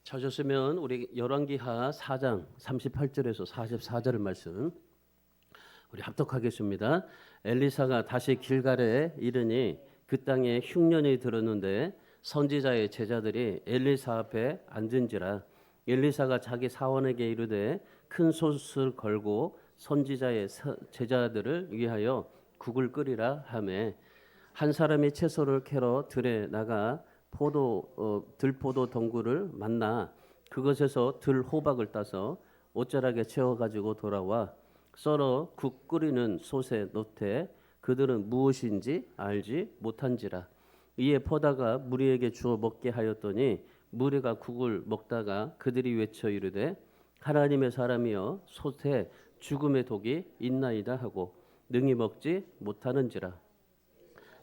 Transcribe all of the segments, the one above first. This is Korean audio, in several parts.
찾으시면 우리 열왕기하 4장 38절에서 44절 말씀 우리 합독하겠습니다. 엘리사가 다시 길갈에 이르니 그 땅에 흉년이 들었는데 선지자의 제자들이 엘리사 앞에 앉은지라. 엘리사가 자기 사원에게 이르되 큰 솥을 걸고 선지자의 제자들을 위하여 국을 끓이라 하매 한 사람이 채소를 캐러 들에 나가 들포도 덩굴을 만나 그것에서 들호박을 따서 옷자락에 채워 가지고 돌아와 썰어 국 끓이는 솥에 넣되 그들은 무엇인지 알지 못한지라. 이에 포다가 무리에게 주어 먹게 하였더니 무리가 국을 먹다가 그들이 외쳐 이르되 하나님의 사람이여 솥에 죽음의 독이 있나이다 하고 능히 먹지 못하는지라.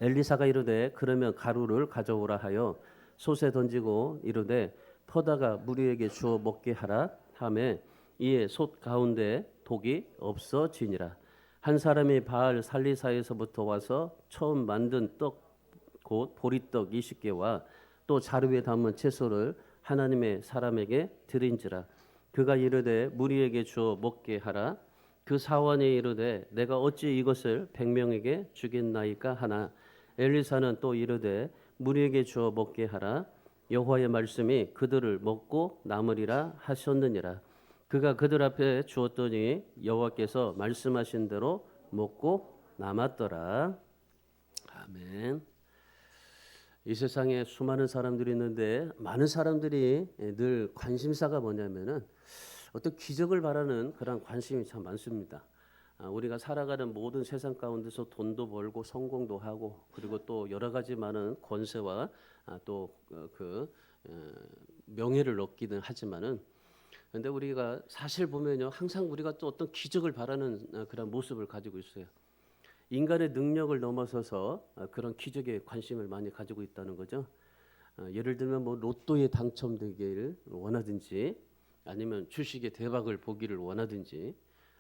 엘리사가 이르되 그러면 가루를 가져오라 하여 솥에 던지고 이르되 퍼다가 무리에게 주어 먹게 하라 하매 이에 솥 가운데 독이 없어지니라. 한 사람이 바알 살리사에서부터 와서 처음 만든 떡 곧 보리떡 20개와 또 자루에 담은 채소를 하나님의 사람에게 드린지라. 그가 이르되 무리에게 주어 먹게 하라. 그 사원이 이르되 내가 어찌 이것을 100명에게 주겠나이까 하나 엘리사는 또 이르되 무리에게 주어 먹게 하라. 여호와의 말씀이 그들을 먹고 남으리라 하셨느니라. 그가 그들 앞에 주었더니 여호와께서 말씀하신 대로 먹고 남았더라. 아멘. 이 세상에 수많은 사람들이 있는데 많은 사람들이 늘 관심사가 뭐냐면은 어떤 기적을 바라는 그런 관심이 참 많습니다. 우리가 살아가는 모든 세상 가운데서 돈도 벌고 성공도 하고 그리고 또 여러 가지 많은 권세와 또 명예를 얻기는 하지만은 근데 우리가 사실 보면요 항상 우리가 또 어떤 기적을 바라는 그런 모습을 가지고 있어요. 인간의 능력을 넘어서서 그런 기적에 관심을 많이 가지고 있다는 거죠. 예를 들면 뭐 로또에 당첨되기를 원하든지 아니면 주식의 대박을 보기를 원하든지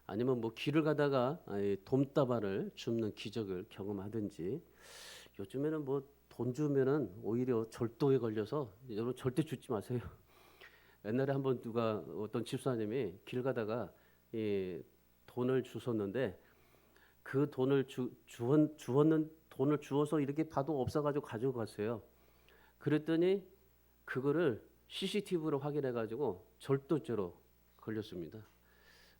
아니면 뭐 길을 가다가 돈다발을 줍는 기적을 경험하든지 요즘에는 뭐 돈 주면은 오히려 절도에 걸려서 여러분 절대 주지 마세요. 옛날에 한번 누가 어떤 집사님이 길 가다가 이 돈을 주웠는데 그 돈을 주었는 돈을 주어서 이렇게 봐도 없어가지고 가지고 갔어요. 그랬더니 그거를 CCTV로 확인해가지고 절도죄로 걸렸습니다.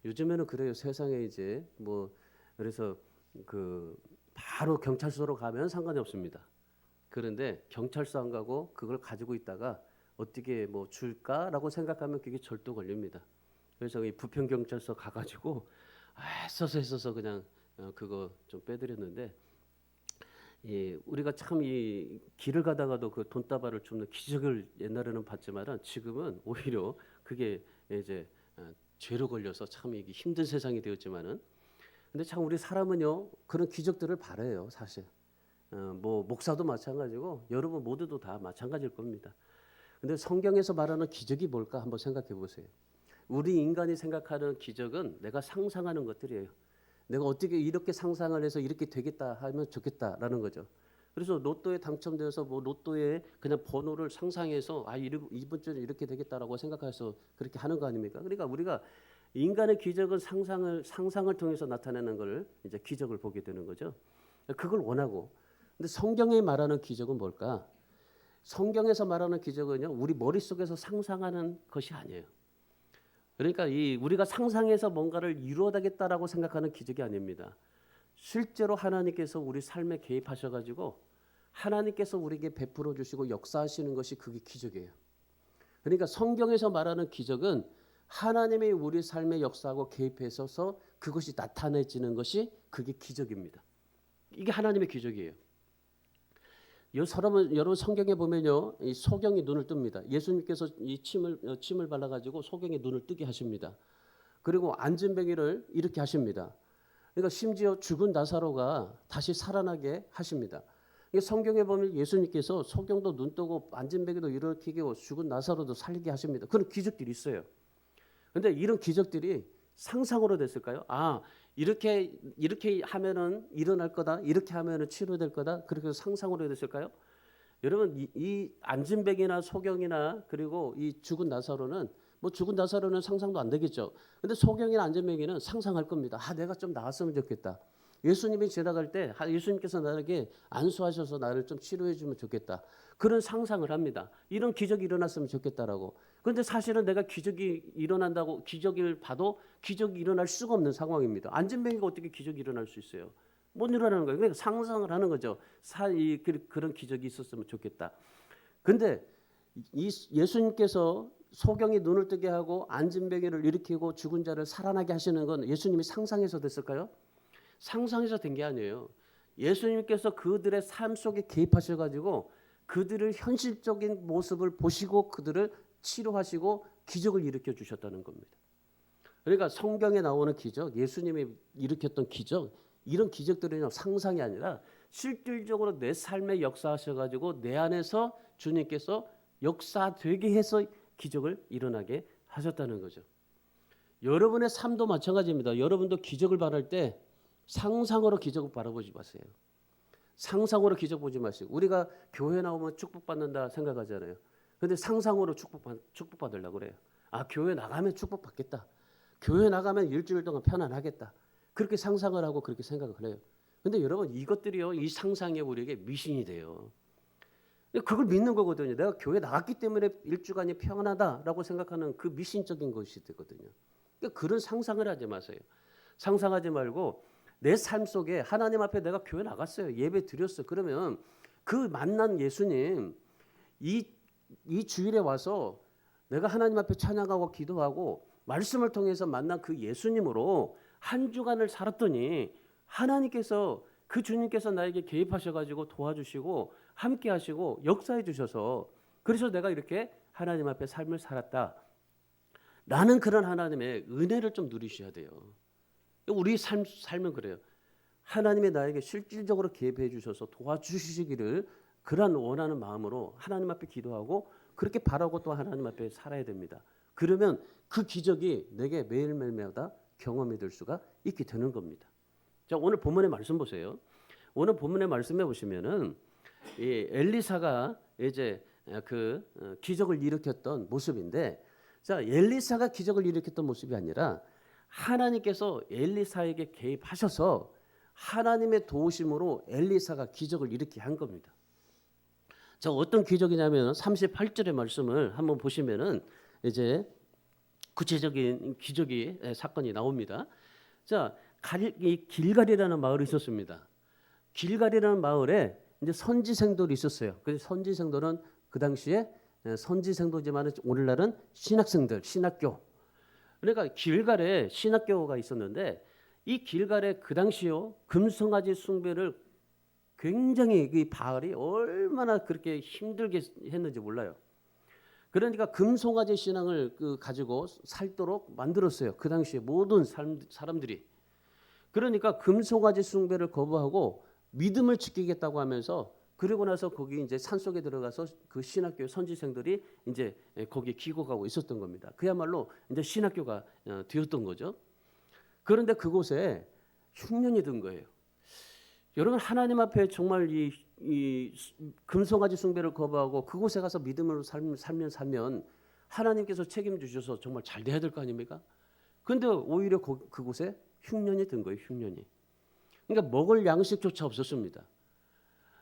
요즘에는 그래요. 세상에 이제 뭐 그래서 그 바로 경찰서로 가면 상관이 없습니다. 그런데 경찰서 안 가고 그걸 가지고 있다가 어떻게 뭐 줄까라고 생각하면 그게 절도 걸립니다. 그래서 이 부평 경찰서 가가지고 애써서 그냥 그거 좀 빼드렸는데 우리가 참 이 길을 가다가도 그 돈다발을 줍는 기적을 옛날에는 봤지만은 지금은 오히려 그게 이제 죄로 걸려서 참 이게 힘든 세상이 되었지만은 근데 참 우리 사람은요 그런 기적들을 바라요 사실. 뭐 목사도 마찬가지고 여러분 모두도 다 마찬가지일 겁니다. 근데 성경에서 말하는 기적이 뭘까 한번 생각해 보세요. 우리 인간이 생각하는 기적은 내가 상상하는 것들이에요. 내가 어떻게 이렇게 상상을 해서 이렇게 되겠다 하면 좋겠다라는 거죠. 그래서 로또에 당첨되어서 뭐 로또에 그냥 번호를 상상해서 이번 주에 이렇게 되겠다라고 생각해서 그렇게 하는 거 아닙니까? 그러니까 우리가 인간의 기적은 상상을 통해서 나타내는 걸 이제 기적을 보게 되는 거죠. 그걸 원하고. 근데 성경에 말하는 기적은 뭘까? 성경에서 말하는 기적은요. 우리 머릿속에서 상상하는 것이 아니에요. 그러니까 우리가 상상해서 뭔가를 이루어야겠다라고 생각하는 기적이 아닙니다. 실제로 하나님께서 우리 삶에 개입하셔가지고 하나님께서 우리에게 베풀어 주시고 역사하시는 것이 그게 기적이에요. 그러니까 성경에서 말하는 기적은 하나님의 우리 삶에 역사하고 개입해서 그것이 나타내지는 것이 그게 기적입니다. 이게 하나님의 기적이에요. 여러분 성경에 보면요, 이 소경이 눈을 뜹니다. 예수님께서 이 침을 발라가지고 소경이 눈을 뜨게 하십니다. 그리고 앉은 병이를 이렇게 하십니다. 그러니까 심지어 죽은 나사로가 다시 살아나게 하십니다. 성경에 보면 예수님께서 소경도 눈 뜨고 앉은 병이도 일으키게 하고 죽은 나사로도 살리게 하십니다. 그런 기적들이 있어요. 그런데 이런 기적들이 상상으로 됐을까요? 이렇게 하면은 일어날 거다. 이렇게 하면은 치료될 거다. 그렇게 상상으로 됐을까요? 여러분 이 안진뱅이나 소경이나 그리고 이 죽은 나사로는 뭐 죽은 나사로는 상상도 안 되겠죠. 근데 소경이나 안진뱅이는 상상할 겁니다. 아, 내가 좀 나았으면 좋겠다. 예수님이 지나갈 때 예수님께서 나에게 안수하셔서 나를 좀 치료해 주면 좋겠다. 그런 상상을 합니다. 이런 기적이 일어났으면 좋겠다라고. 그런데 사실은 내가 기적이 일어난다고 기적을 봐도 기적이 일어날 수가 없는 상황입니다. 안진뱅이가 어떻게 기적이 일어날 수 있어요? 못 일어나는 거예요. 그러니까 상상을 하는 거죠. 그런 기적이 있었으면 좋겠다. 근데 이 예수님께서 소경이 눈을 뜨게 하고 안진뱅이를 일으키고 죽은 자를 살아나게 하시는 건 예수님이 상상해서 됐을까요? 상상해서 된 게 아니에요. 예수님께서 그들의 삶 속에 개입하셔가지고 그들을 현실적인 모습을 보시고 그들을 치료하시고 기적을 일으켜 주셨다는 겁니다. 그러니까 성경에 나오는 기적, 예수님이 일으켰던 기적, 이런 기적들은 상상이 아니라 실질적으로 내 삶에 역사하셔가지고 내 안에서 주님께서 역사되게 해서 기적을 일어나게 하셨다는 거죠. 여러분의 삶도 마찬가지입니다. 여러분도 기적을 바랄 때 상상으로 기적을 바라보지 마세요. 상상으로 기적 보지 마시고 우리가 교회 나오면 축복받는다 생각하잖아요. 근데 상상으로 축복받으려고 그래요. 아, 교회 나가면 축복받겠다. 교회 나가면 일주일 동안 편안하겠다. 그렇게 상상을 하고 그렇게 생각을 해요. 근데 여러분 이것들이요, 이 상상이 우리에게 미신이 돼요. 그걸 믿는 거거든요. 내가 교회 나갔기 때문에 일주간이 평안하다라고 생각하는 그 미신적인 것이 되거든요. 그러니까 그런 상상을 하지 마세요. 상상하지 말고 내 삶 속에 하나님 앞에 내가 교회 나갔어요. 예배 드렸어요. 그러면 그 만난 예수님 이 주일에 와서 내가 하나님 앞에 찬양하고 기도하고 말씀을 통해서 만난 그 예수님으로 한 주간을 살았더니 하나님께서 그 주님께서 나에게 개입하셔가지고 도와주시고 함께 하시고 역사해 주셔서 그래서 내가 이렇게 하나님 앞에 삶을 살았다. 나는 그런 하나님의 은혜를 좀 누리셔야 돼요. 우리 삶은 그래요. 하나님이 나에게 실질적으로 개입해 주셔서 도와주시기를 그런 원하는 마음으로 하나님 앞에 기도하고 그렇게 바라고 또 하나님 앞에 살아야 됩니다. 그러면 그 기적이 내게 매일매일마다 경험이 될 수가 있게 되는 겁니다. 자, 오늘 본문의 말씀 보세요. 오늘 본문의 말씀에 보시면은 이 엘리사가 이제 그 기적을 일으켰던 모습인데, 자, 엘리사가 기적을 일으켰던 모습이 아니라 하나님께서 엘리사에게 개입하셔서 하나님의 도우심으로 엘리사가 기적을 일으키게 한 겁니다. 자, 어떤 기적이냐면 38절의 말씀을 한번 보시면은 이제 구체적인 기적이 사건이 나옵니다. 자, 이 길갈이라는 마을이 있었습니다. 길갈이라는 마을에 이제 선지생들이 있었어요. 그 선지생들은 그 당시에 선지생도지만 오늘날은 신학생들, 신학교. 그러니까 길갈에 신학교가 있었는데 이 길갈에 그 당시요 금송아지 숭배를 굉장히 이 바알이 얼마나 그렇게 힘들게 했는지 몰라요. 그러니까 금송아지 신앙을 가지고 살도록 만들었어요. 그 당시에 모든 사람들이. 그러니까 금송아지 숭배를 거부하고 믿음을 지키겠다고 하면서 그러고 나서 거기 이제 산속에 들어가서 그 신학교 선지생들이 이제 거기에 기고하고 있었던 겁니다. 그야말로 이제 신학교가 되었던 거죠. 그런데 그곳에 흉년이 든 거예요. 여러분 하나님 앞에 정말 이 금송아지 숭배를 거부하고 그곳에 가서 믿음으로 살면 하나님께서 책임주셔서 정말 잘 돼야 될 거 아닙니까? 그런데 오히려 그곳에 흉년이 든 거예요. 흉년이. 그러니까 먹을 양식조차 없었습니다.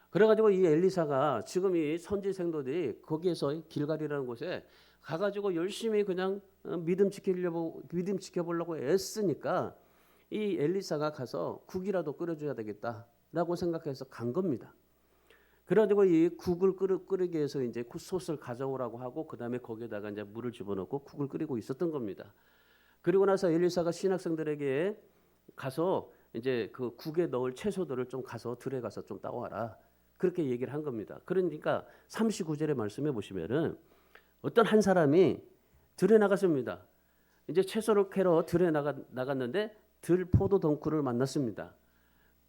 그래가지고 이 엘리사가 지금 이 선지생도들이 거기에서 길갈이라는 곳에 가가지고 열심히 그냥 믿음 지켜보려고 애쓰니까 이 엘리사가 가서 국이라도 끓여줘야 되겠다라고 생각해서 간 겁니다. 그래가지고 이 국을 끓이기 위해서 이제 솥을 가져오라고 하고 그 다음에 거기에다가 이제 물을 집어넣고 국을 끓이고 있었던 겁니다. 그리고 나서 엘리사가 신학생들에게 가서 이제 그 국에 넣을 채소들을 좀 가서 들에 가서 좀 따와라. 그렇게 얘기를 한 겁니다. 그러니까 39절의 말씀해 보시면은 어떤 한 사람이 들에 나갔습니다. 이제 채소를 캐러 들에 나갔는데 들 포도 덩쿨을 만났습니다.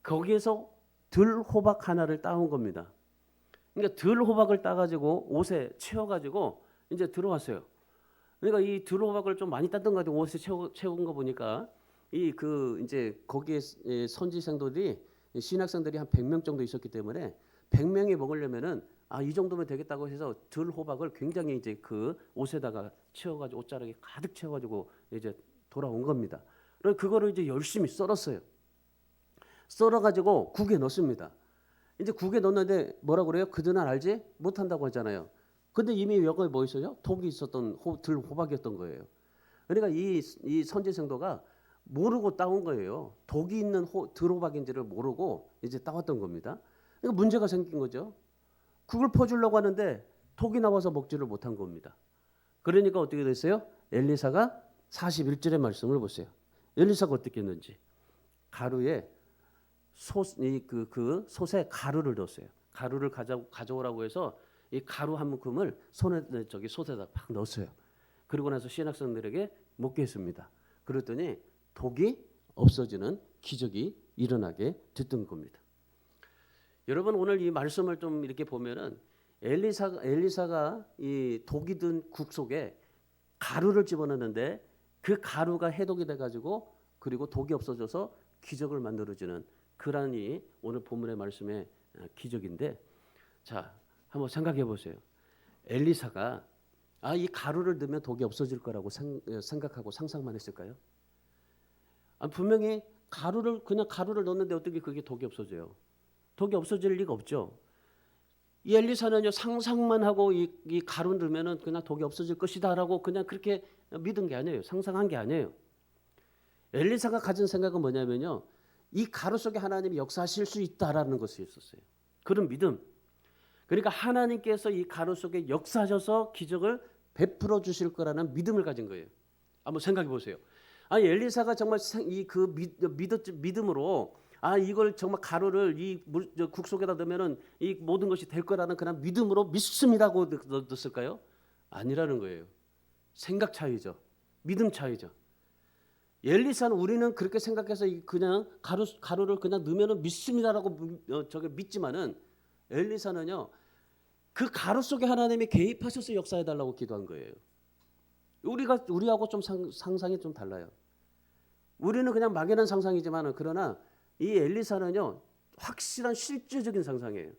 거기에서 들 호박 하나를 따온 겁니다. 그러니까 들 호박을 따가지고 옷에 채워가지고 이제 들어왔어요. 그러니까 이 들 호박을 좀 많이 땄던 거 가지고 옷에 채운 거 보니까 이제 거기에 선지생들이 신학생들이 한 100명 정도 있었기 때문에 100명이 먹으려면은 이 정도면 되겠다고 해서 들 호박을 굉장히 이제 그 옷에다가 채워가지고 옷자락에 가득 채워가지고 이제 돌아온 겁니다. 그래서 그거를 이제 열심히 썰었어요. 썰어가지고 국에 넣습니다. 이제 국에 넣는데 뭐라 그래요? 그들은 알지 못한다고 하잖아요. 근데 이미 여기에 뭐 있어요? 독이 있었던 들 호박이었던 거예요. 그러니까 이 선지 성도가 모르고 따온 거예요. 독이 있는 들 호박인지를 모르고 이제 따왔던 겁니다. 그러니까 문제가 생긴 거죠. 국을 퍼주려고 하는데 독이 나와서 먹지를 못한 겁니다. 그러니까 어떻게 됐어요? 엘리사가 41절의 말씀을 보세요. 엘리사가 어떻게 했는지. 가루에 그 솥에 가루를 넣었어요. 가루를 가져오라고 해서 이 가루 한 묶음을 솥에다 팍 넣었어요. 그리고 나서 신학생들에게 먹게 했습니다. 그랬더니 독이 없어지는 기적이 일어나게 됐던 겁니다. 여러분 오늘 이 말씀을 좀 이렇게 보면은 엘리사가 이 독이 든 국 속에 가루를 집어넣는데 그 가루가 해독이 돼가지고 그리고 독이 없어져서 기적을 만들어주는 그러니 오늘 본문의 말씀의 기적인데, 자 한번 생각해 보세요. 엘리사가 이 가루를 넣으면 독이 없어질 거라고 생각하고 상상만 했을까요? 분명히 그냥 가루를 넣는데 어떻게 그게 독이 없어져요? 독이 없어질 리가 없죠. 이 엘리사는요 상상만 하고 이 가루 넣으면은 그냥 독이 없어질 것이다라고 그냥 그렇게 믿은 게 아니에요. 상상한 게 아니에요. 엘리사가 가진 생각은 뭐냐면요, 이 가루 속에 하나님이 역사하실 수 있다라는 것이 있었어요. 그런 믿음. 그러니까 하나님께서 이 가루 속에 역사하셔서 기적을 베풀어 주실 거라는 믿음을 가진 거예요. 한번 생각해 보세요. 엘리사가 정말 믿음으로 이걸 정말 가루를 국 속에다 넣으면은 이 모든 것이 될 거라는 그런 믿음으로 믿습니다고 넣었을까요? 아니라는 거예요. 생각 차이죠. 믿음 차이죠. 엘리사는 우리는 그렇게 생각해서 그냥 가루를 그냥 넣으면은 믿습니다라고 믿지만은 엘리사는요 그 가루 속에 하나님이 개입하셔서 역사해 달라고 기도한 거예요. 우리하고 좀 상상이 좀 달라요. 우리는 그냥 막연한 상상이지만은 그러나 이 엘리사는요 확실한 실제적인 상상이에요.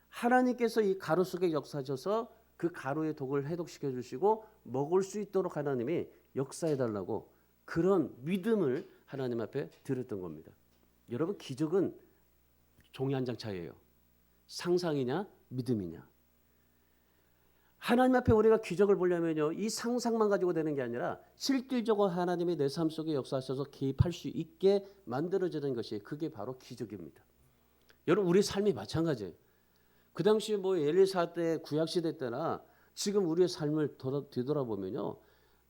하나님께서 이 가루 속에 역사하셔서 그 가루의 독을 해독시켜 주시고 먹을 수 있도록 하나님이 역사해 달라고 그런 믿음을 하나님 앞에 드렸던 겁니다. 여러분 기적은 종이 한 장 차이예요. 상상이냐 믿음이냐. 하나님 앞에 우리가 기적을 보려면요 이 상상만 가지고 되는 게 아니라 실질적으로 하나님이 내 삶 속에 역사하셔서 개입할 수 있게 만들어지는 것이 그게 바로 기적입니다. 여러분 우리 삶이 마찬가지예요. 그 당시 뭐 엘리사 때 구약 시대 때나 지금 우리의 삶을 되돌아보면요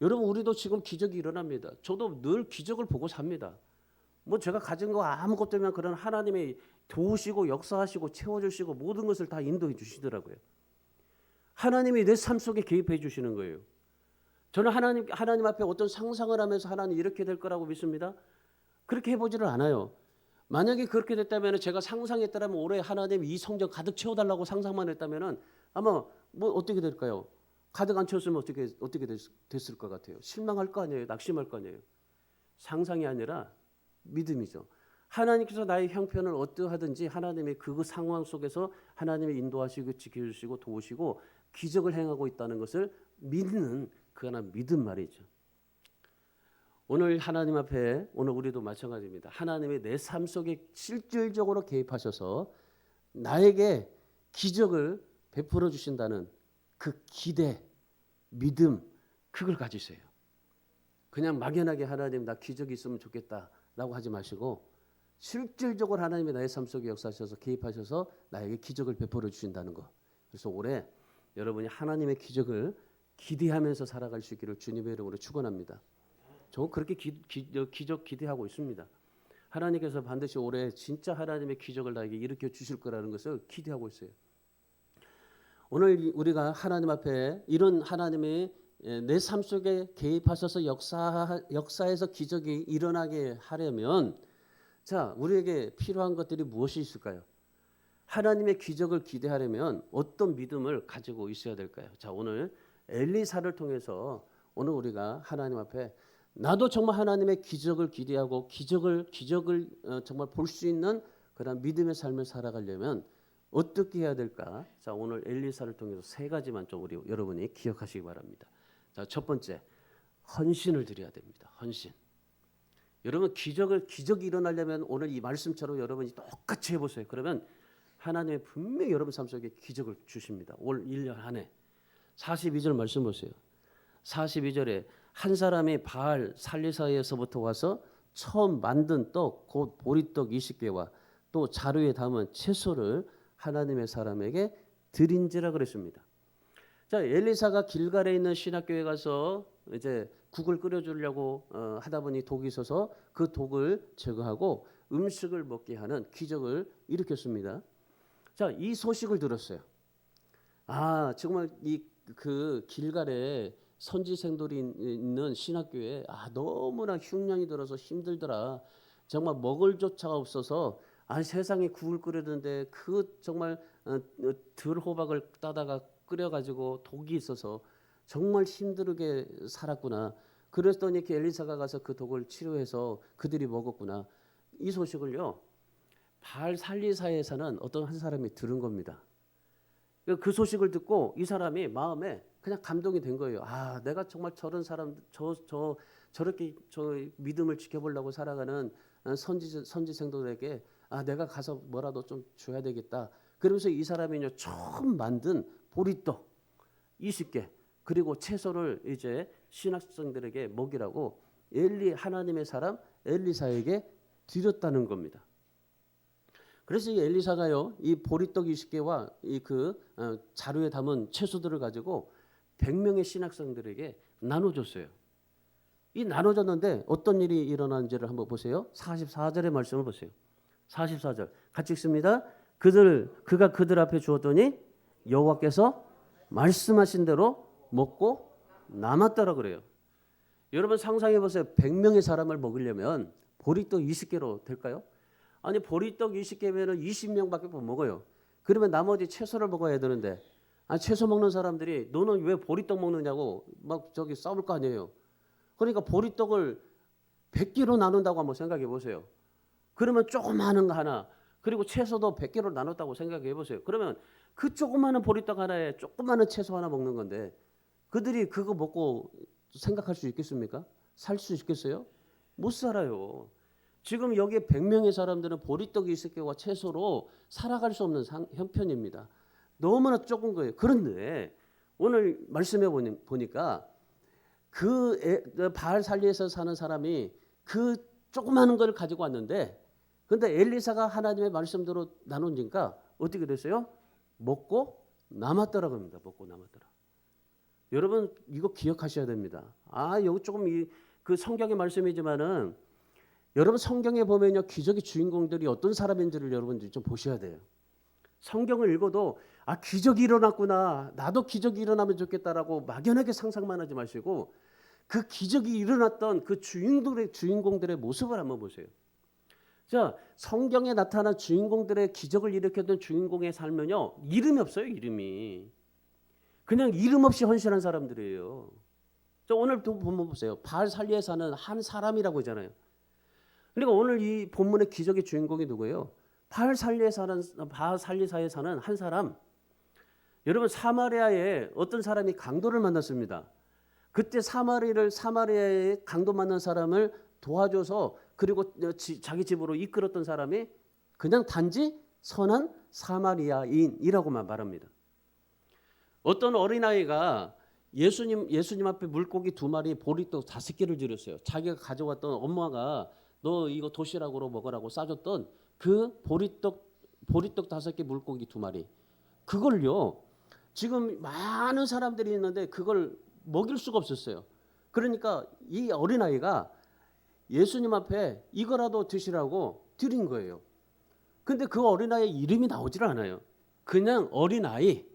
여러분 우리도 지금 기적이 일어납니다. 저도 늘 기적을 보고 삽니다. 뭐 제가 가진 거 아무것도 없으면 그런 하나님이 도우시고 역사하시고 채워주시고 모든 것을 다 인도해 주시더라고요. 하나님이 내 삶 속에 개입해 주시는 거예요. 저는 하나님 앞에 어떤 상상을 하면서 하나님 이렇게 될 거라고 믿습니다. 그렇게 해보지를 않아요. 만약에 그렇게 됐다면 제가 상상했다면 올해 하나님 이 성전 가득 채워달라고 상상만 했다면 아마 뭐 어떻게 될까요? 가득 안 채웠으면 어떻게 됐을 것 같아요? 실망할 거 아니에요? 낙심할 거 아니에요? 상상이 아니라 믿음이죠. 하나님께서 나의 형편을 어떠하든지 하나님의 그 상황 속에서 하나님이 인도하시고 지켜주시고 도우시고 기적을 행하고 있다는 것을 믿는 그 하나 믿음 말이죠. 오늘 하나님 앞에 오늘 우리도 마찬가지입니다. 하나님이 내 삶 속에 실질적으로 개입하셔서 나에게 기적을 베풀어 주신다는 그 기대, 믿음 그걸 가지세요. 그냥 막연하게 하나님 나 기적이 있으면 좋겠다라고 하지 마시고 실질적으로 하나님이 나의 삶 속에 역사하셔서 개입하셔서 나에게 기적을 베풀어 주신다는 것. 그래서 올해 여러분이 하나님의 기적을 기대하면서 살아갈 수 있기를 주님의 이름으로 축원합니다. 저 그렇게 기적 기대하고 있습니다. 하나님께서 반드시 올해 진짜 하나님의 기적을 나에게 일으켜 주실 거라는 것을 기대하고 있어요. 오늘 우리가 하나님 앞에 이런 하나님의 내 삶 속에 개입하셔서 역사에서 기적이 일어나게 하려면 자 우리에게 필요한 것들이 무엇이 있을까요? 하나님의 기적을 기대하려면 어떤 믿음을 가지고 있어야 될까요? 자 오늘 엘리사를 통해서 오늘 우리가 하나님 앞에 나도 정말 하나님의 기적을 기대하고 기적을 정말 볼 수 있는 그런 믿음의 삶을 살아가려면 어떻게 해야 될까? 자, 오늘 엘리사를 통해서 세 가지만 좀 우리 여러분이 기억하시기 바랍니다. 자, 첫 번째, 헌신을 드려야 됩니다. 헌신. 여러분 기적이 일어나려면 오늘 이 말씀처럼 여러분이 똑같이 해보세요. 그러면 하나님이 분명히 여러분 삶 속에 기적을 주십니다. 올 1년 안에 42절 말씀 보세요. 42절에 한 사람이 바알 살리사에서부터 와서 처음 만든 떡 곧 보리떡 20개와 또 자루에 담은 채소를 하나님의 사람에게 드린지라 그랬습니다. 자, 엘리사가 길갈에 있는 신학교에 가서 이제 국을 끓여주려고 하다 보니 독이 있어서 그 독을 제거하고 음식을 먹게 하는 기적을 일으켰습니다. 자, 이 소식을 들었어요. 아, 정말 그 길갈에 선지생들이 있는 신학교에 너무나 흉년이 들어서 힘들더라. 정말 먹을 조차가 없어서 세상에 국을 끓였는데 그 정말 들호박을 따다가 끓여가지고 독이 있어서 정말 힘들게 살았구나. 그랬더니 이렇게 엘리사가 가서 그 독을 치료해서 그들이 먹었구나. 이 소식을요, 바알 살리사에서는 어떤 한 사람이 들은 겁니다. 그 소식을 듣고 이 사람이 마음에 그냥 감동이 된 거예요. 내가 정말 저런 사람, 저렇게 믿음을 지켜보려고 살아가는 선지생들에게 내가 가서 뭐라도 좀 줘야 되겠다. 그러면서 이 사람이 처음 만든 보리떡 20개 그리고 채소를 이제 신학생들에게 먹이라고 하나님의 사람 엘리사에게 드렸다는 겁니다. 그래서 이 엘리사가요, 이 보리떡 20개와 자루에 담은 채소들을 가지고 100명의 신학생들에게 나눠줬어요. 이 나눠줬는데 어떤 일이 일어났는지를 한번 보세요. 44절의 말씀을 보세요. 44절 같이 읽습니다. 그가 그들 앞에 주었더니 여호와께서 말씀하신 대로 먹고 남았더라 그래요. 여러분 상상해 보세요. 100명의 사람을 먹으려면 보리떡 20개로 될까요? 아니 보리떡 20개면 20명밖에 못 먹어요. 그러면 나머지 채소를 먹어야 되는데 채소 먹는 사람들이 너는 왜 보리떡 먹느냐고 막 싸울 거 아니에요. 그러니까 보리떡을 100개로 나눈다고 한번 생각해 보세요. 그러면 조그마한 거 하나 그리고 채소도 100개로 나눴다고 생각해 보세요. 그러면 그 조그마한 보리떡 하나에 조그마한 채소 하나 먹는 건데 그들이 그거 먹고 생각할 수 있겠습니까? 살 수 있겠어요? 못 살아요. 지금 여기에 100명의 사람들은 보리떡 20개와 채소로 살아갈 수 없는 형편입니다. 너무나 적은 거예요. 그런데 오늘 말씀해 보니까 바알 살리에서 사는 사람이 그 조그마한 걸 가지고 왔는데 근데 엘리사가 하나님의 말씀대로 나누니까 어떻게 됐어요? 먹고 남았더라고 합니다. 먹고 남았더라. 여러분 이거 기억하셔야 됩니다. 여기 조금 그 성경의 말씀이지만은 여러분 성경에 보면요 기적의 주인공들이 어떤 사람인지를 여러분들이 좀 보셔야 돼요. 성경을 읽어도 기적이 일어났구나. 나도 기적이 일어나면 좋겠다라고 막연하게 상상만 하지 마시고 그 기적이 일어났던 그 주인공들의 모습을 한번 보세요. 자, 성경에 나타난 주인공들의 기적을 일으켰던 주인공의 삶은요 이름이 없어요. 이름이 그냥 이름 없이 헌신한 사람들이에요. 자, 오늘 또 본문 보세요. 바알 살리에 사는 한 사람이라고 하잖아요. 그러니까 오늘 이 본문의 기적의 주인공이 누구예요? 바알 살리사에 사는 한 사람. 여러분 사마리아에 어떤 사람이 강도를 만났습니다. 그때 사마리아에 강도 만난 사람을 도와줘서 그리고 자기 집으로 이끌었던 사람이 그냥 단지 선한 사마리아인이라고만 말합니다. 어떤 어린아이가 예수님 앞에 물고기 2마리 보리떡 5개를 드렸어요. 자기가 가져왔던 엄마가 너 이거 도시락으로 먹으라고 싸줬던 그 보리떡 5개 물고기 2마리 그걸요 지금 많은 사람들이 있는데 그걸 먹일 수가 없었어요. 그러니까 이 어린아이가 예수님 앞에 이거라도 드시라고 드린 거예요. 근데 그 어린아이의 이름이 나오질 않아요. 그냥 어린아이.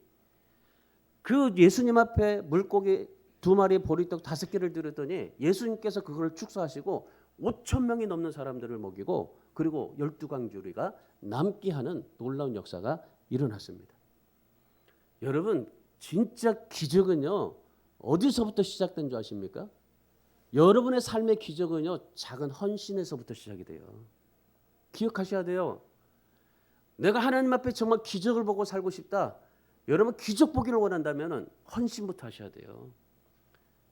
그 예수님 앞에 물고기 2마리 보리떡 5개를 드렸더니 예수님께서 그걸 축사하시고 5,000명이 넘는 사람들을 먹이고 그리고 12광주리가 남게 하는 놀라운 역사가 일어났습니다. 여러분 진짜 기적은요 어디서부터 시작된 줄 아십니까? 여러분의 삶의 기적은요 작은 헌신에서부터 시작이 돼요. 기억하셔야 돼요. 내가 하나님 앞에 정말 기적을 보고 살고 싶다. 여러분 기적 보기를 원한다면 헌신부터 하셔야 돼요.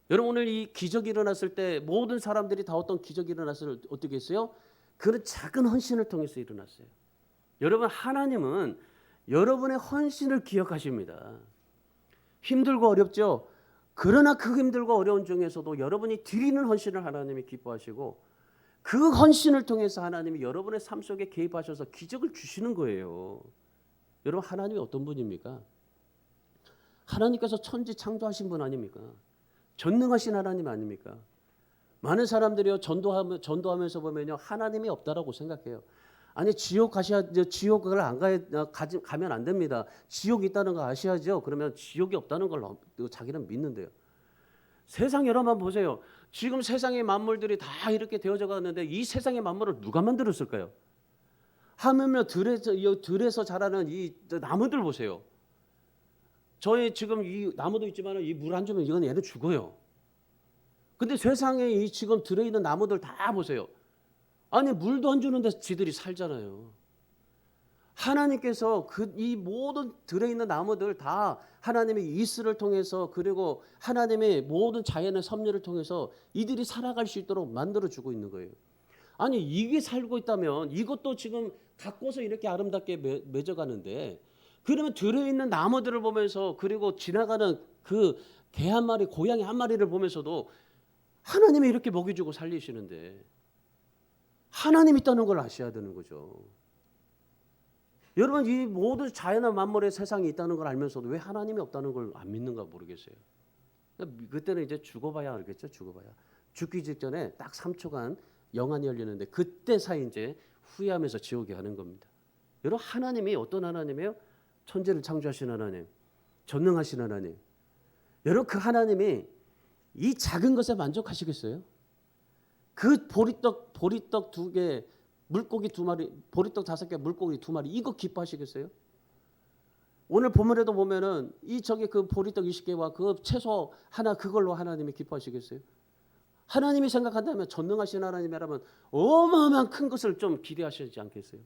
여러분 오늘 이 기적이 일어났을 때 모든 사람들이 다 어떤 기적이 일어났을 때 어떻게 했어요? 그런 작은 헌신을 통해서 일어났어요. 여러분 하나님은 여러분의 헌신을 기억하십니다. 힘들고 어렵죠? 그러나 그 힘들고 어려운 중에서도 여러분이 드리는 헌신을 하나님이 기뻐하시고 그 헌신을 통해서 하나님이 여러분의 삶 속에 개입하셔서 기적을 주시는 거예요. 여러분 하나님이 어떤 분입니까? 하나님께서 천지 창조하신 분 아닙니까? 전능하신 하나님 아닙니까? 많은 사람들이요 전도하면서 보면요 하나님이 없다라고 생각해요. 아니 지옥 지옥을 안 가면 안 됩니다. 지옥이 있다는 거 아셔야죠. 그러면 지옥이 없다는 걸 자기는 믿는데요. 세상 여러분 보세요. 지금 세상의 만물들이 다 이렇게 되어져 가는데 이 세상의 만물을 누가 만들었을까요? 하물며 들에서 자라는 이 나무들 보세요. 저희 지금 이 나무도 있지만 이 물 안 주면 이건 얘는 죽어요. 근데 세상에 이 지금 들에 있는 나무들 다 보세요. 아니 물도 안 주는데 지들이 살잖아요. 하나님께서 이 모든 들에 있는 나무들 다 하나님의 이스를 통해서 그리고 하나님의 모든 자연의 섭리를 통해서 이들이 살아갈 수 있도록 만들어 주고 있는 거예요. 아니 이게 살고 있다면 이것도 지금 갖고서 이렇게 아름답게 맺어가는데 그러면 들에 있는 나무들을 보면서 그리고 지나가는 그 개 한 마리, 고양이 한 마리를 보면서도 하나님이 이렇게 먹여주고 살리시는데 하나님이 있다는 걸 아셔야 되는 거죠. 여러분 이 모든 자연의 만물의 세상이 있다는 걸 알면서도 왜 하나님이 없다는 걸 안 믿는가 모르겠어요. 그때는 이제 죽어봐야 알겠죠. 죽어봐야. 죽기 직전에 딱 3초간 영안이 열리는데 그때 사이 이제 후회하면서 지옥에 가는 겁니다. 여러분 하나님이 어떤 하나님이에요? 천지를 창조하신 하나님, 전능하신 하나님. 여러분 그 하나님이 이 작은 것에 만족하시겠어요? 그 보리떡 2개, 물고기 2마리, 보리떡 5개, 물고기 2마리 이거 기뻐하시겠어요? 오늘 본문에도 보면은 그 보리떡 20개와 그 채소 하나 그걸로 하나님이 기뻐하시겠어요? 하나님이 생각한다면 전능하신 하나님이라면 어마어마한 큰 것을 좀 기대하시지 않겠어요?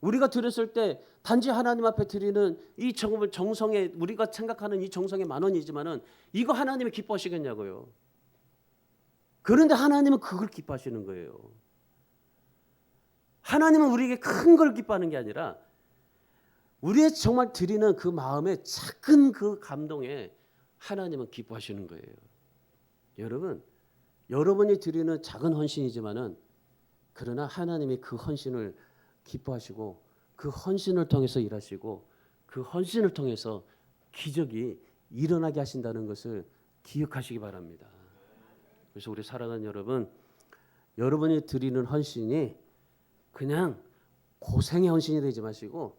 우리가 드렸을 때 단지 하나님 앞에 드리는 이 정성에 우리가 생각하는 이 정성에 10,000원이지만은 이거 하나님이 기뻐하시겠냐고요. 그런데 하나님은 그걸 기뻐하시는 거예요. 하나님은 우리에게 큰 걸 기뻐하는 게 아니라 우리의 정말 드리는 그 마음의 작은 그 감동에 하나님은 기뻐하시는 거예요. 여러분, 여러분이 드리는 작은 헌신이지만은 그러나 하나님이 그 헌신을 기뻐하시고 그 헌신을 통해서 일하시고 그 헌신을 통해서 기적이 일어나게 하신다는 것을 기억하시기 바랍니다. 그래서 우리 사랑하는 여러분, 여러분이 드리는 헌신이 그냥 고생의 헌신이 되지 마시고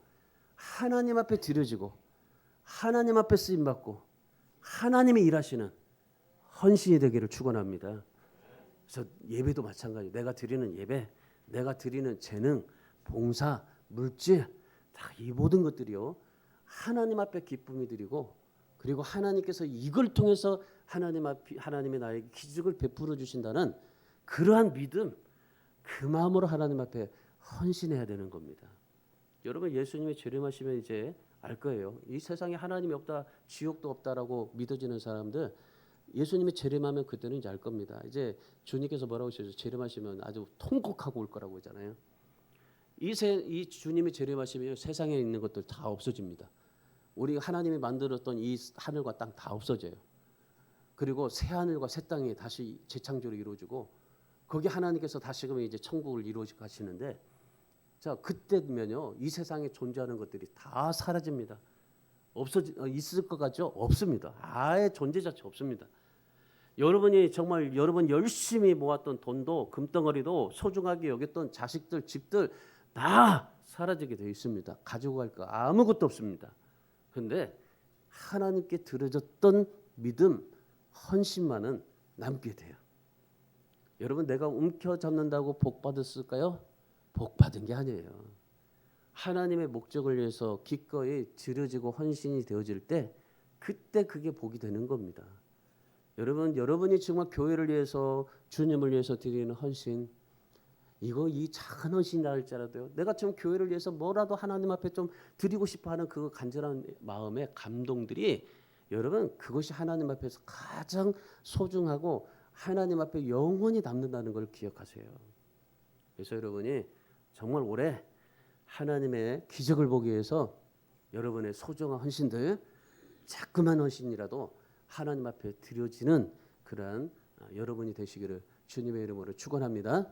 하나님 앞에 드려지고 하나님 앞에 쓰임받고 하나님이 일하시는 헌신이 되기를 축원합니다. 그래서 예배도 마찬가지예요. 내가 드리는 예배, 내가 드리는 재능, 봉사, 물질 다 이 모든 것들이요 하나님 앞에 기쁨이 드리고 그리고 하나님께서 이걸 통해서 하나님이 나에게 기적을 베풀어 주신다는 그러한 믿음, 그 마음으로 하나님 앞에 헌신해야 되는 겁니다. 여러분 예수님이 재림하시면 이제 알 거예요. 이 세상에 하나님이 없다, 지옥도 없다라고 믿어지는 사람들 예수님이 재림하면 그때는 이제 알 겁니다. 이제 주님께서 뭐라고 하셨죠? 재림하시면 아주 통곡하고 올 거라고 하잖아요. 이 주님이 재림하시면 세상에 있는 것들 다 없어집니다. 우리 하나님이 만들었던 이 하늘과 땅 다 없어져요. 그리고 새 하늘과 새 땅이 다시 재창조로 이루어지고 거기 하나님께서 다시금 이제 천국을 이루어져 가시는데 자 그때면요 이 세상에 존재하는 것들이 다 사라집니다. 있을 것 같죠? 없습니다. 아예 존재 자체 없습니다. 여러분이 정말 여러분 열심히 모았던 돈도 금덩어리도 소중하게 여겼던 자식들, 집들 다 사라지게 되어 있습니다. 가지고 갈 거 아무것도 없습니다. 그런데 하나님께 드려졌던 믿음, 헌신만은 남게 돼요. 여러분 내가 움켜잡는다고 복 받았을까요? 복 받은 게 아니에요. 하나님의 목적을 위해서 기꺼이 드려지고 헌신이 되어질 때 그때 그게 복이 되는 겁니다. 여러분이 정말 교회를 위해서 주님을 위해서 드리는 헌신 이거 이 작은 헌신이라 할지라도요. 내가 좀 교회를 위해서 뭐라도 하나님 앞에 좀 드리고 싶어하는 그 간절한 마음의 감동들이 여러분 그것이 하나님 앞에서 가장 소중하고 하나님 앞에 영원히 남는다는 걸 기억하세요. 그래서 여러분이 정말 올해 하나님의 기적을 보기 위해서 여러분의 소중한 헌신들 자그만 헌신이라도 하나님 앞에 드려지는 그러한 여러분이 되시기를 주님의 이름으로 축원합니다.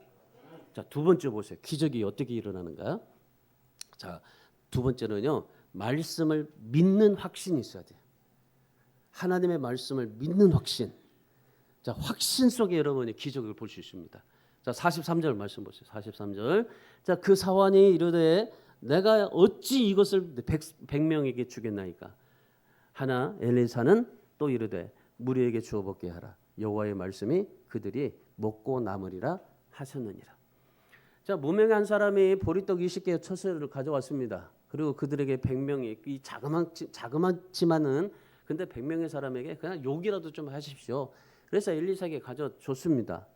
자, 두 번째 보세요. 기적이 어떻게 일어나는가? 자, 두 번째는요. 말씀을 믿는 확신이 있어야 돼요. 하나님의 말씀을 믿는 확신. 자, 확신 속에 여러분이 기적을 볼 수 있습니다. 자, 43절 말씀 보세요. 43절. 자, 그 사환이 이르되 내가 어찌 이것을 100명에게 주겠나이까? 하나 엘리사는 또 이르되 무리에게 주어 먹게 하라. 여호와의 말씀이 그들이 먹고 남으리라 하셨느니라. 자, 무명의 한 사람이 보리떡 20개의 처소를 가져왔습니다. 그리고 그들에게 100명이 이 자그맣지만은 근데 100명의 사람에게 그냥 욕이라도 좀 하십시오. 그래서 엘리사에게 가져줬습니다.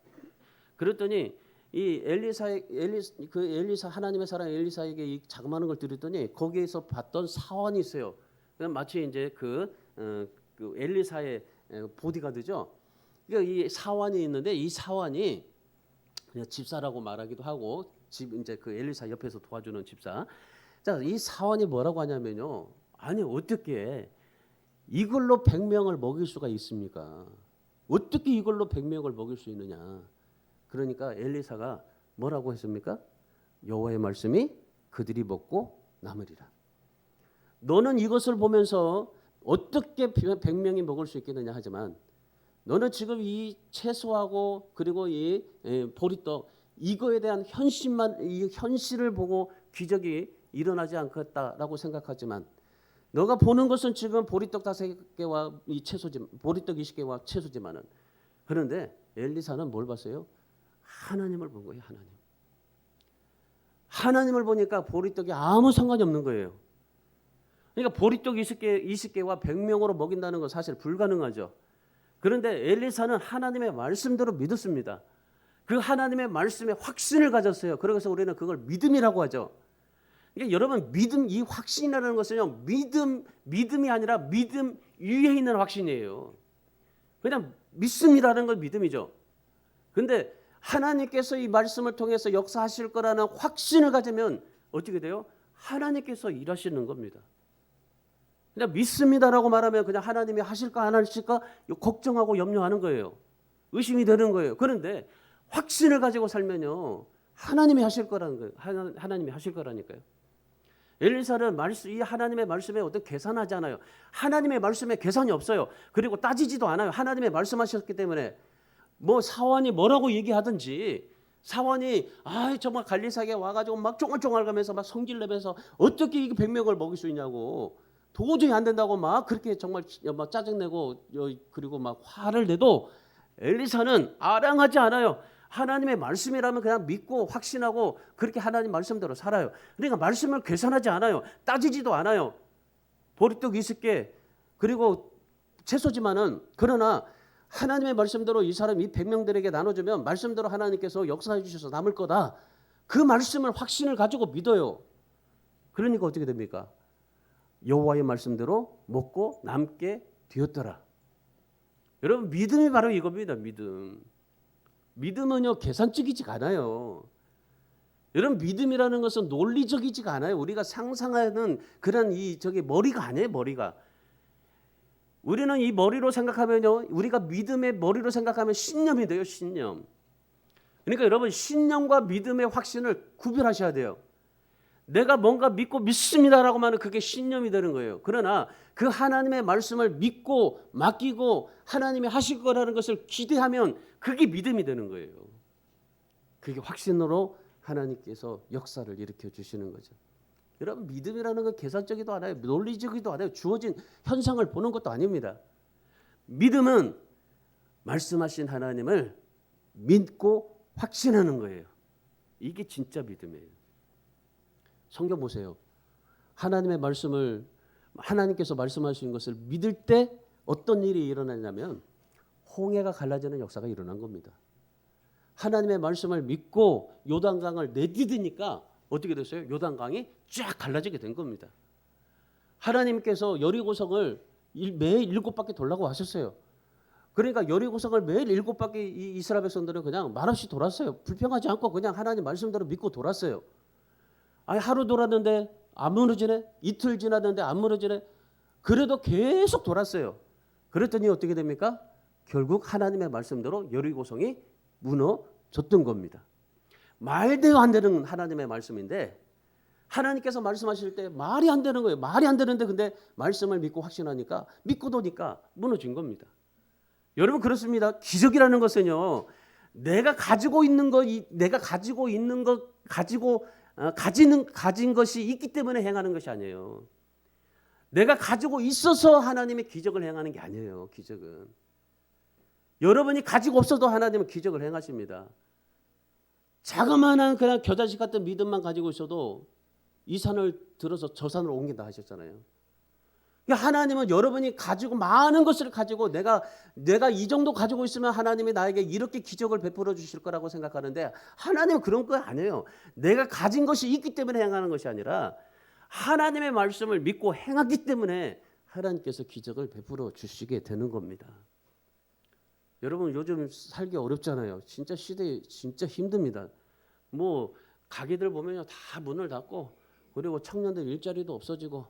그랬더니 이 엘리사 하나님의 사람 엘리사에게 이 자그마한 걸 드렸더니 거기에서 봤던 사환이 있어요. 마치 이제 그 엘리사의 보디가드죠. 그러니까 이 사환이 있는데 이 사환이 그냥 집사라고 말하기도 하고 이제 그 엘리사 옆에서 도와주는 집사. 자, 이 사환이 뭐라고 하냐면요. 아니 어떻게 이걸로 100명을 먹일 수가 있습니까? 어떻게 이걸로 100명을 먹일 수 있느냐? 그러니까 엘리사가 뭐라고 했습니까? 여호와의 말씀이 그들이 먹고 남으리라. 너는 이것을 보면서 어떻게 100명이 먹을 수 있겠느냐 하지만 너는 지금 이 채소하고 그리고 이 보리떡 이거에 대한 이 현실을 보고 기적이 일어나지 않겠다라고 생각하지만 너가 보는 것은 지금 보리떡 5개와 이 채소지 보리떡 20개와 채소지만은 그런데 엘리사는 뭘 봤어요? 하나님을 본 거예요. 하나님을 보니까 보리떡이 아무 상관이 없는 거예요. 그러니까 보리떡 20개와 100명으로 먹인다는 건 사실 불가능하죠. 그런데 엘리사는 하나님의 말씀대로 믿었습니다. 그 하나님의 말씀에 확신을 가졌어요. 그래서 우리는 그걸 믿음이라고 하죠. 그러니까 여러분 믿음 이 확신이라는 것은요 믿음이 아니라 믿음 위에 있는 확신이에요. 그냥 믿습니다라는 건 믿음이죠. 그런데 하나님께서 이 말씀을 통해서 역사하실 거라는 확신을 가지면 어떻게 돼요? 하나님께서 일하시는 겁니다. 그냥 믿습니다라고 말하면 그냥 하나님이 하실까 안 하실까 걱정하고 염려하는 거예요. 의심이 되는 거예요. 그런데 확신을 가지고 살면요 하나님이 하실 거라는 거예요. 하나님이 하실 거라니까요. 엘리사는 이 하나님의 말씀에 어떤 계산하지 않아요. 하나님의 말씀에 계산이 없어요. 그리고 따지지도 않아요. 하나님의 말씀하셨기 때문에 뭐 사환이 뭐라고 얘기하든지 사환이 정말 갈리사에 와가지고 막 쫑알쫑알가면서 막 성질내면서 어떻게 이 100명을 먹일 수 있냐고 도저히 안 된다고 막 그렇게 정말 막 짜증내고 그리고 막 화를 내도 엘리사는 아랑하지 않아요. 하나님의 말씀이라면 그냥 믿고 확신하고 그렇게 하나님 말씀대로 살아요. 그러니까 말씀을 계산하지 않아요. 따지지도 않아요. 보리떡 20개 그리고 채소지만은 그러나 하나님의 말씀대로 이 사람 이 100명들에게 나눠주면 말씀대로 하나님께서 역사해 주셔서 남을 거다. 그 말씀을 확신을 가지고 믿어요. 그러니까 어떻게 됩니까? 여호와의 말씀대로 먹고 남게 되었더라. 여러분 믿음이 바로 이겁니다. 믿음은요 계산적이지가 않아요. 여러분 믿음이라는 것은 논리적이지가 않아요. 우리가 상상하는 그런 머리가 아니에요. 머리가. 우리는 이 머리로 생각하면요. 우리가 믿음의 머리로 생각하면 신념이 돼요. 신념. 그러니까 여러분 신념과 믿음의 확신을 구별하셔야 돼요. 내가 뭔가 믿고 믿습니다라고 하면 그게 신념이 되는 거예요. 그러나 그 하나님의 말씀을 믿고 맡기고 하나님이 하실 거라는 것을 기대하면 그게 믿음이 되는 거예요. 그게 확신으로 하나님께서 역사를 일으켜 주시는 거죠. 여러분 믿음이라는 건 계산적이도 않아요. 논리적이도 않아요. 주어진 현상을 보는 것도 아닙니다. 믿음은 말씀하신 하나님을 믿고 확신하는 거예요. 이게 진짜 믿음이에요. 성경 보세요. 하나님의 말씀을 하나님께서 말씀하신 것을 믿을 때 어떤 일이 일어나냐면 홍해가 갈라지는 역사가 일어난 겁니다. 하나님의 말씀을 믿고 요단강을 내디디니까 어떻게 됐어요? 요단강이 쫙 갈라지게 된 겁니다. 하나님께서 여리고성을 매일 7바퀴 돌라고 하셨어요. 그러니까 여리고성을 매일 7바퀴 이스라엘 백성들은 그냥 말없이 돌았어요. 불평하지 않고 그냥 하나님 말씀대로 믿고 돌았어요. 아니 하루 돌았는데 안 무너지네. 이틀 지났는데 안 무너지네. 그래도 계속 돌았어요. 그랬더니 어떻게 됩니까? 결국 하나님의 말씀대로 여리고성이 무너졌던 겁니다. 말도 안 되는 하나님의 말씀인데 하나님께서 말씀하실 때 말이 안 되는 거예요. 말이 안 되는데 근데 말씀을 믿고 확신하니까 믿고 도니까 무너진 겁니다. 여러분 그렇습니다. 기적이라는 것은요. 내가 가지고 있는 것, 내가 가지고 있는 것 가진 것이 있기 때문에 행하는 것이 아니에요. 내가 가지고 있어서 하나님의 기적을 행하는 게 아니에요. 기적은 여러분이 가지고 없어도 하나님은 기적을 행하십니다. 자그마한 그냥 겨자식 같은 믿음만 가지고 있어도 이 산을 들어서 저 산으로 옮긴다 하셨잖아요. 그러니까 하나님은 여러분이 가지고 많은 것을 가지고 내가 이 정도 가지고 있으면 하나님이 나에게 이렇게 기적을 베풀어 주실 거라고 생각하는데 하나님은 그런 거 아니에요. 내가 가진 것이 있기 때문에 행하는 것이 아니라 하나님의 말씀을 믿고 행하기 때문에 하나님께서 기적을 베풀어 주시게 되는 겁니다. 여러분 요즘 살기 어렵잖아요. 진짜 시대 진짜 힘듭니다. 뭐 가게들 보면요 다 문을 닫고 그리고 청년들 일자리도 없어지고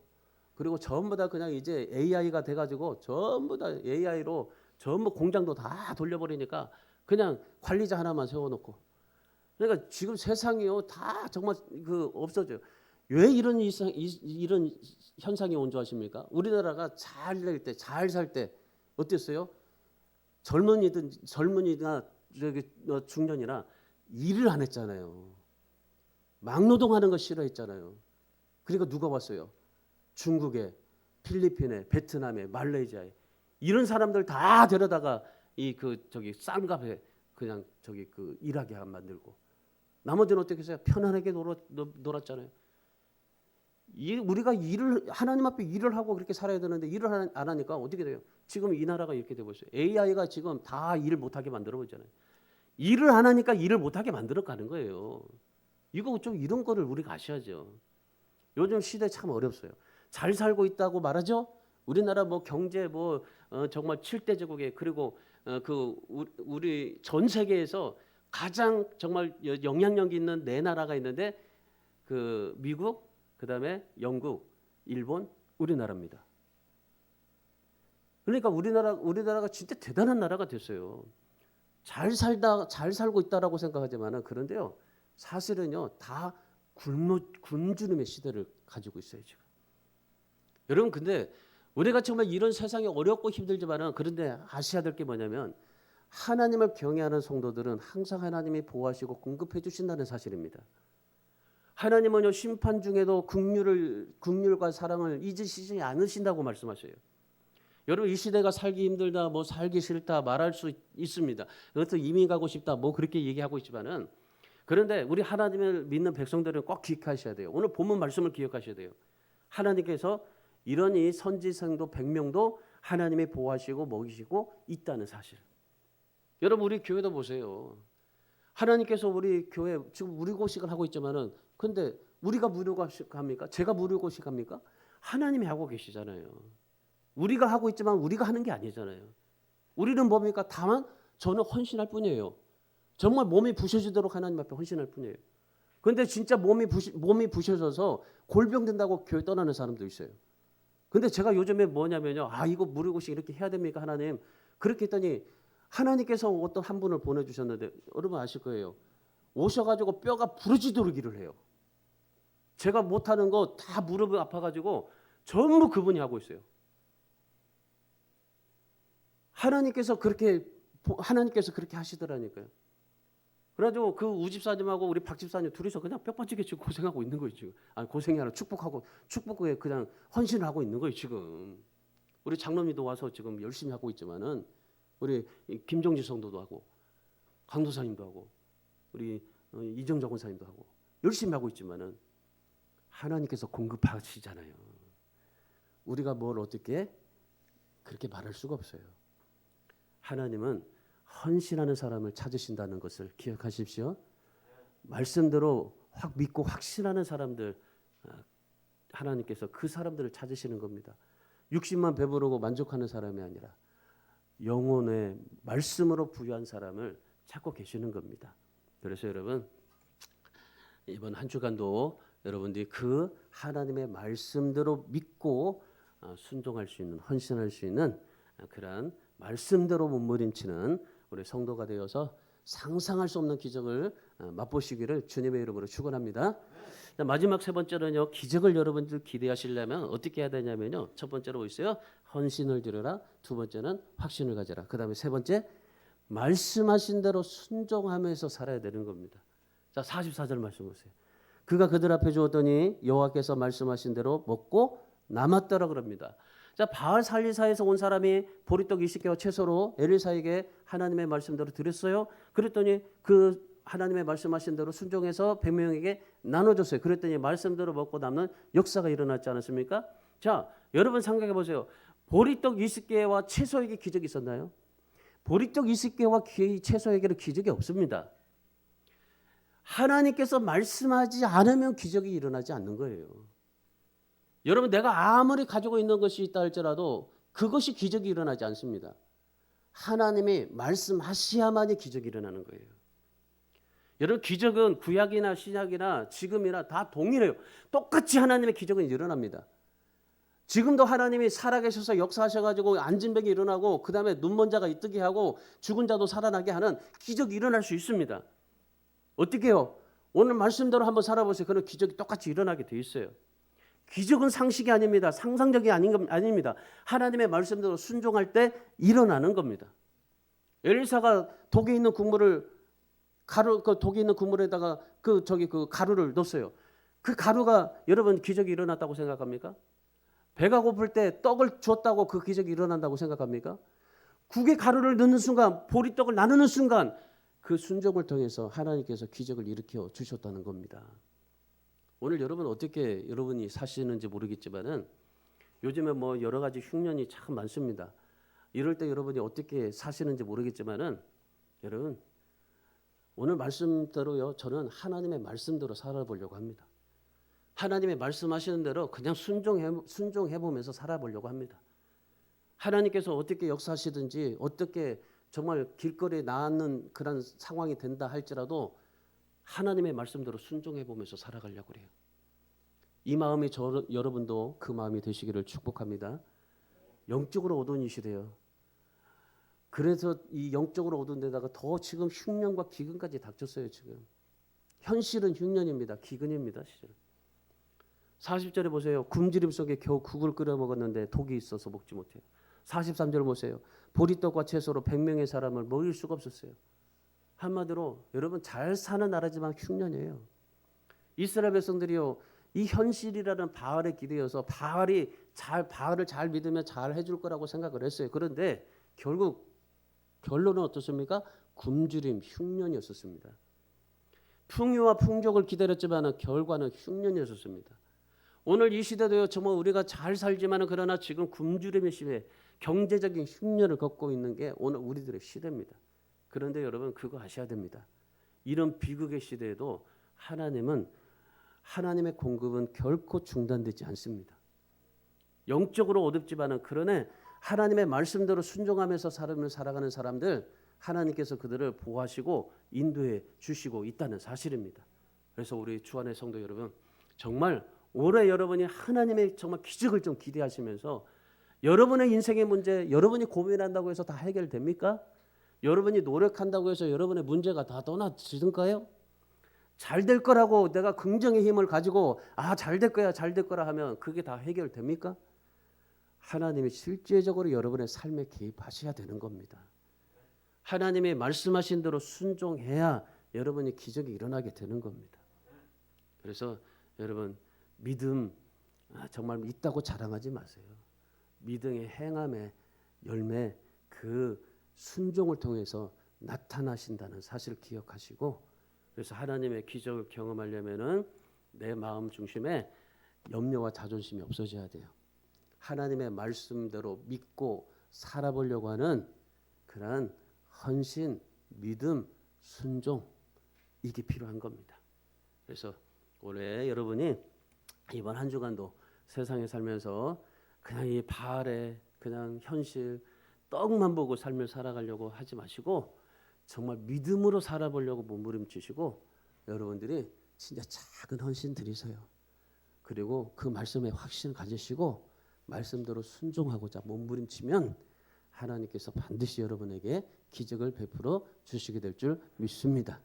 그리고 전부 다 그냥 이제 AI가 돼가지고 전부 다 AI로 전부 공장도 다 돌려버리니까 그냥 관리자 하나만 세워놓고 그러니까 지금 세상이요 다 정말 그 없어져요. 왜 이런 현상이 온 줄 아십니까? 우리나라가 잘 될 때, 잘 살 때 어땠어요? 젊은이나 중년이나 일을 안 했잖아요. 막노동하는 거 싫어했잖아요. 그러니까 누가 왔어요? 중국에, 필리핀에, 베트남에, 말레이시아에 이런 사람들 다 데려다가 싼 값에 그냥 일하게 만들고 나머지는 어떻게 했어요? 편안하게 놀았잖아요. 우리가 하나님 앞에 일을 하고 그렇게 살아야 되는데 일을 안 하니까 어떻게 돼요? 지금 이 나라가 이렇게 되고 있어요. AI가 지금 다 일을 못하게 만들어 버리잖아요. 일을 안 하니까 일을 못하게 만들어 가는 거예요. 이거 좀 이런 거를 우리가 아셔야죠. 요즘 시대 참 어렵어요. 잘 살고 있다고 말하죠. 우리나라 뭐 경제 정말 7대 제국에 그리고 우리 전 세계에서 가장 정말 영향력 있는 네 나라가 있는데 그 미국 그다음에 영국, 일본, 우리나라입니다. 그러니까 우리나라가 진짜 대단한 나라가 됐어요. 잘 살고 있다라고 생각하지만은 그런데요. 사실은요. 다 굶주림의 시대를 가지고 있어요, 지금. 여러분 근데 우리가 정말 이런 세상이 어렵고 힘들지만은 그런데 아셔야 될 게 뭐냐면 하나님을 경외하는 성도들은 항상 하나님이 보호하시고 공급해 주신다는 사실입니다. 하나님은요 심판 중에도 긍휼과 사랑을 잊으시지 않으신다고 말씀하셔요. 여러분 이 시대가 살기 힘들다, 살기 싫다 말할 수 있습니다. 그것도 이민 가고 싶다, 그렇게 얘기하고 있지만은 그런데 우리 하나님을 믿는 백성들은 꼭 기억하셔야 돼요. 오늘 본문 말씀을 기억하셔야 돼요. 하나님께서 이러니 선지생도 100명도 하나님이 보호하시고 먹이시고 있다는 사실. 여러분 우리 교회도 보세요. 하나님께서 우리 교회 지금 무료고식을 하고 있지만은 근데 우리가 무료고식 합니까? 제가 무료고식 합니까? 하나님이 하고 계시잖아요. 우리가 하고 있지만 우리가 하는 게 아니잖아요. 우리는 뭡니까? 다만 저는 헌신할 뿐이에요. 정말 몸이 부셔지도록 하나님 앞에 헌신할 뿐이에요. 그런데 진짜 몸이 부셔져서 골병 된다고 교회 떠나는 사람도 있어요. 근데 제가 요즘에 뭐냐면요. 이거 무료고식 이렇게 해야 됩니까? 하나님. 그렇게 했더니 하나님께서 어떤 한 분을 보내주셨는데 여러분 아실 거예요. 오셔가지고 뼈가 부러지도록 일을 해요. 제가 못하는 거 다 무릎이 아파가지고 전부 그분이 하고 있어요. 하나님께서 그렇게 하시더라니까요. 그래가지고 그 우집사님하고 우리 박집사님 둘이서 그냥 뼈 빠지게 지금 고생하고 있는 거예요 지금. 고생이 아니라 축복에 그냥 헌신을 하고 있는 거예요 지금. 우리 장로님도 와서 지금 열심히 하고 있지만은 우리 김정지 성도도 하고 강도사님도 하고 우리 이정정 권사님도 하고 열심히 하고 있지만은 하나님께서 공급하시잖아요. 우리가 뭘 어떻게 그렇게 말할 수가 없어요. 하나님은 헌신하는 사람을 찾으신다는 것을 기억하십시오. 말씀대로 확 믿고 확신하는 사람들, 하나님께서 그 사람들을 찾으시는 겁니다. 육신만 배부르고 만족하는 사람이 아니라 영혼의 말씀으로 부유한 사람을 찾고 계시는 겁니다. 그래서 여러분, 이번 한 주간도 여러분들이 그 하나님의 말씀대로 믿고 순종할 수 있는, 헌신할 수 있는 그러한 말씀대로 몸부림치는 우리 성도가 되어서 상상할 수 없는 기적을 맛보시기를 주님의 이름으로 축원합니다. 마지막 세 번째로는요, 기적을 여러분들 기대하시려면 어떻게 해야 되냐면요, 첫 번째로 있어요, 헌신을 드려라. 두 번째는 확신을 가져라. 그 다음에 세 번째, 말씀하신 대로 순종하면서 살아야 되는 겁니다. 자, 44절 말씀 보세요. 그가 그들 앞에 주었더니 여호와께서 말씀하신 대로 먹고 남았더라 그럽니다. 자, 바알 살리사에서 온 사람이 보리떡 20개와 채소로 엘리사에게 하나님의 말씀대로 드렸어요. 그랬더니 그 하나님의 말씀하신 대로 순종해서 100명에게 나눠줬어요. 그랬더니 말씀대로 먹고 남는 역사가 일어났지 않았습니까? 자, 여러분 생각해 보세요. 보리떡 20개와 채소에게 기적이 있었나요? 보리떡 20개와 채소에게는 기적이 없습니다. 하나님께서 말씀하지 않으면 기적이 일어나지 않는 거예요. 여러분, 내가 아무리 가지고 있는 것이 있다 할지라도 그것이 기적이 일어나지 않습니다. 하나님이 말씀하셔야만이 기적이 일어나는 거예요. 여러분, 기적은 구약이나 신약이나 지금이나 다 동일해요. 똑같이 하나님의 기적은 일어납니다. 지금도 하나님이 살아계셔서 역사하셔가지고 앉은 벽이 일어나고 그 다음에 눈먼 자가 이뜨게 하고 죽은 자도 살아나게 하는 기적이 일어날 수 있습니다. 어떻게 해요? 오늘 말씀대로 한번 살아보세요. 그런 기적이 똑같이 일어나게 돼 있어요. 기적은 상식이 아닙니다. 상상력이 아닙니다. 하나님의 말씀대로 순종할 때 일어나는 겁니다. 엘리사가 독에 있는 국물을 독에 있는 국물에다가 그 가루를 넣었어요. 그 가루가 여러분 기적이 일어났다고 생각합니까? 배가 고플 때 떡을 줬다고 그 기적이 일어난다고 생각합니까? 국에 가루를 넣는 순간, 보리떡을 나누는 순간 그 순종을 통해서 하나님께서 기적을 일으켜 주셨다는 겁니다. 오늘 여러분 어떻게 여러분이 사시는지 모르겠지만은 요즘에 뭐 여러 가지 흉년이 참 많습니다. 이럴 때 여러분이 어떻게 사시는지 모르겠지만은 여러분 오늘 말씀대로요, 저는 하나님의 말씀대로 살아보려고 합니다. 하나님의 말씀하시는 대로 그냥 순종해 보면서 살아보려고 합니다. 하나님께서 어떻게 역사하시든지 어떻게 정말 길거리에 나앉는 그런 상황이 된다 할지라도 하나님의 말씀대로 순종해 보면서 살아가려고 그래요. 이 마음이 여러분도 그 마음이 되시기를 축복합니다. 영적으로 어두운 이 시대요. 그래서 이 영적으로 어두운 데다가 더 지금 흉년과 기근까지 닥쳤어요. 지금 현실은 흉년입니다. 기근입니다. 실은. 40절에 보세요. 굶주림 속에 겨우 국을 끓여 먹었는데 독이 있어서 먹지 못해요. 43절 보세요. 보리떡과 채소로 100명의 사람을 먹일 수가 없었어요. 한마디로 여러분 잘 사는 나라지만 흉년이에요. 이스라엘 백성들이요, 이 현실이라는 바알에 기대어서 바알을 잘 믿으면 잘 해줄 거라고 생각을 했어요. 그런데 결국 결론은 어떻습니까? 굶주림, 흉년이었습니다. 풍요와 풍족을 기다렸지만 결과는 흉년이었습니다. 오늘 이 시대도요, 정말 우리가 잘 살지만 그러나 지금 굶주림의 시대, 경제적인 흉년을 겪고 있는 게 오늘 우리들의 시대입니다. 그런데 여러분 그거 아셔야 됩니다. 이런 비극의 시대에도 하나님의 공급은 결코 중단되지 않습니다. 영적으로 어둡지만은 그러나 하나님의 말씀대로 순종하면서 삶을 살아가는 사람들 하나님께서 그들을 보호하시고 인도해 주시고 있다는 사실입니다. 그래서 우리 주안의 성도 여러분, 정말 올해 여러분이 하나님의 정말 기적을 좀 기대하시면서 여러분의 인생의 문제, 여러분이 고민한다고 해서 다 해결됩니까? 여러분이 노력한다고 해서 여러분의 문제가 다 떠나지든가요? 잘 될 거라고 내가 긍정의 힘을 가지고 잘 될 거야, 잘 될 거라 하면 그게 다 해결됩니까? 하나님이 실제적으로 여러분의 삶에 개입하셔야 되는 겁니다. 하나님이 말씀하신 대로 순종해야 여러분이 기적이 일어나게 되는 겁니다. 그래서 여러분 믿음 정말 있다고 자랑하지 마세요. 믿음의 행함의 열매, 그 순종을 통해서 나타나신다는 사실을 기억하시고, 그래서 하나님의 기적을 경험하려면은 내 마음 중심에 염려와 자존심이 없어져야 돼요. 하나님의 말씀대로 믿고 살아보려고 하는 그러한 헌신, 믿음, 순종 이게 필요한 겁니다. 그래서 올해 여러분이 이번 한 주간도 세상에 살면서 그냥 이 바알의 그냥 현실 떡만 보고 삶을 살아가려고 하지 마시고 정말 믿음으로 살아보려고 몸부림치시고 여러분들이 진짜 작은 헌신 드리세요. 그리고 그 말씀에 확신 가지시고 말씀대로 순종하고자 몸부림치면 하나님께서 반드시 여러분에게 기적을 베풀어 주시게 될 줄 믿습니다.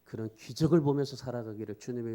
그런 기적을 보면서 살아가기를 주님의